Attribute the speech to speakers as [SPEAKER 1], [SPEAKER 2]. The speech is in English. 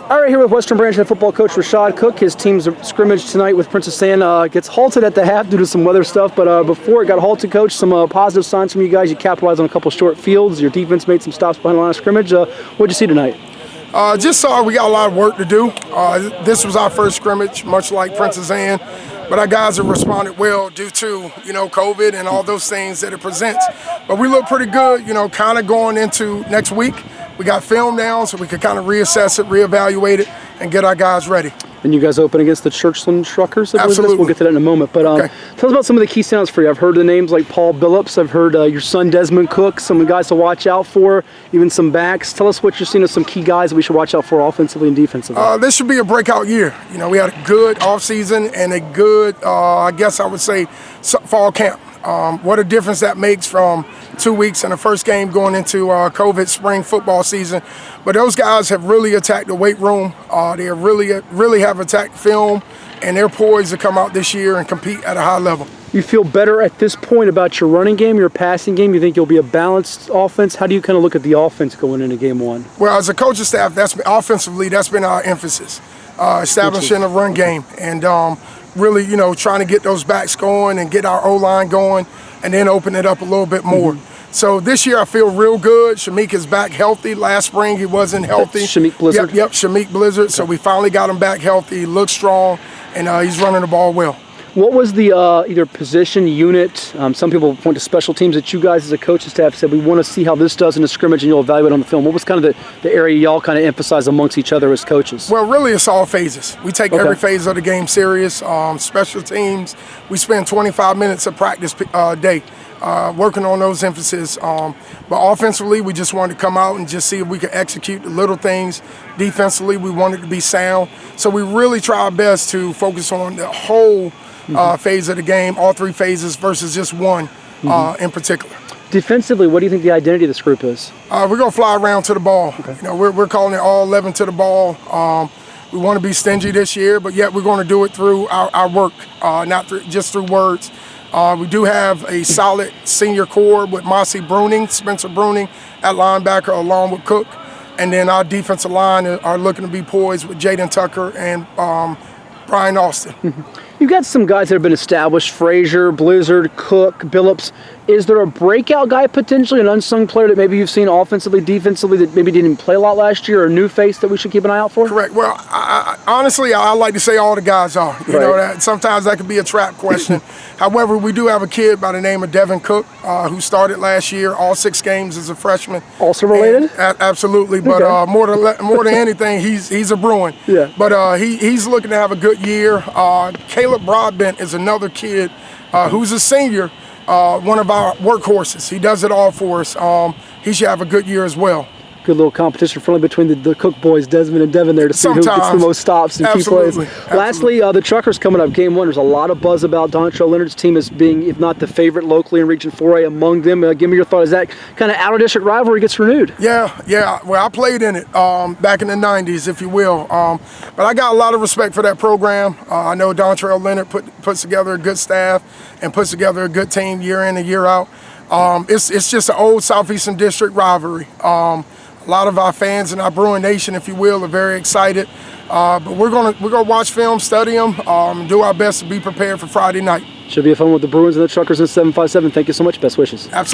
[SPEAKER 1] All right, here with Western Branch head football coach Rashad Cook. His team's scrimmage tonight with Princess Anne gets halted at the half due to some weather stuff, but before it got halted, coach, some positive signs from you guys. You capitalized on a couple short fields. Your defense made some stops behind the line of scrimmage. What'd you see tonight?
[SPEAKER 2] Just saw we got a lot of work to do. This was our first scrimmage, much like Princess Anne, but our guys have responded well due to, COVID and all those things that it presents. But we look pretty good, kind of going into next week. We got film down so we could kind of reassess it, reevaluate it, and get our guys ready. And
[SPEAKER 1] you guys open against the Churchland Truckers?
[SPEAKER 2] Absolutely.
[SPEAKER 1] We'll get to that in a moment. But
[SPEAKER 2] okay.
[SPEAKER 1] Tell us about some of the key standouts for you. I've heard the names like Paul Billups. I've heard your son Desmond Cook, some guys to watch out for, even some backs. Tell us what you're seeing as some key guys that we should watch out for offensively and defensively.
[SPEAKER 2] This should be a breakout year. We had a good offseason and a good, I guess I would say, fall camp. What a difference that makes from 2 weeks in the first game going into COVID spring football season. But those guys have really attacked the weight room. They have really have attacked film, and they're poised to come out this year and compete at a high level.
[SPEAKER 1] You feel better at this point about your running game, your passing game? You think you'll be a balanced offense? How do you kind of look at the offense going into game one?
[SPEAKER 2] Well, as a coaching staff, offensively, that's been our emphasis, establishing a run game and really, trying to get those backs going and get our O-line going and then open it up a little bit more. So this year I feel real good. Shameik is back healthy. Last spring he wasn't healthy.
[SPEAKER 1] That's Shameik Blizzard?
[SPEAKER 2] Yep, Shameik Blizzard. Okay. So we finally got him back healthy. He looks strong, and he's running the ball well.
[SPEAKER 1] What was the either position, unit, some people point to special teams that you guys as a coaching staff said, we want to see how this does in the scrimmage and you'll evaluate on the film. What was kind of the area y'all kind of emphasize amongst each other as coaches?
[SPEAKER 2] Well, really it's all phases. We take every phase of the game serious. Special teams, we spend 25 minutes of practice a day working on those emphases. But offensively, we just wanted to come out and just see if we could execute the little things. Defensively, we wanted to be sound. So we really try our best to focus on the whole phase of the game, all three phases versus just one in particular.
[SPEAKER 1] Defensively, what do you think the identity of this group is?
[SPEAKER 2] We're going to fly around to the ball. Okay. We're calling it all 11 to the ball. We want to be stingy this year, but yet we're going to do it through our work, not just through words. We do have a solid senior core with Spencer Bruning at linebacker along with Cook. And then our defensive line are looking to be poised with Jaden Tucker and Brian Austin.
[SPEAKER 1] You've got some guys that have been established, Frazier, Blizzard, Cook, Billups. Is there a breakout guy potentially, an unsung player that maybe you've seen offensively, defensively that maybe didn't play a lot last year, or a new face that we should keep an eye out for?
[SPEAKER 2] Correct. Well, honestly, I like to say all the guys are. You know, that sometimes that could be a trap question. However, we do have a kid by the name of Devin Cook who started last year, all 6 games as a freshman.
[SPEAKER 1] Also related?
[SPEAKER 2] Absolutely, but more than anything, he's a Bruin.
[SPEAKER 1] Yeah.
[SPEAKER 2] But he's looking to have a good year. Caleb Broadbent is another kid who's a senior, one of our workhorses. He does it all for us. He should have a good year as well.
[SPEAKER 1] Good little competition friendly between the Cook boys, Desmond and Devin there, to see who gets the most stops and key plays. Lastly, the Truckers coming up, game 1. There's a lot of buzz about Dontrell Leonard's team as being, if not the favorite locally in Region 4A among them. Give me your thought. Is that kind of out-of-district rivalry gets renewed?
[SPEAKER 2] Yeah. Well, I played in it back in the 90s, if you will. But I got a lot of respect for that program. I know Dontrell Leonard puts together a good staff and puts together a good team year in and year out. It's just an old Southeastern District rivalry. A lot of our fans in our Bruin Nation, if you will, are very excited. But we're gonna watch film, study them, do our best to be prepared for Friday night.
[SPEAKER 1] Should be a fun with the Bruins and the Truckers in 757. Thank you so much. Best wishes.
[SPEAKER 2] Absolutely.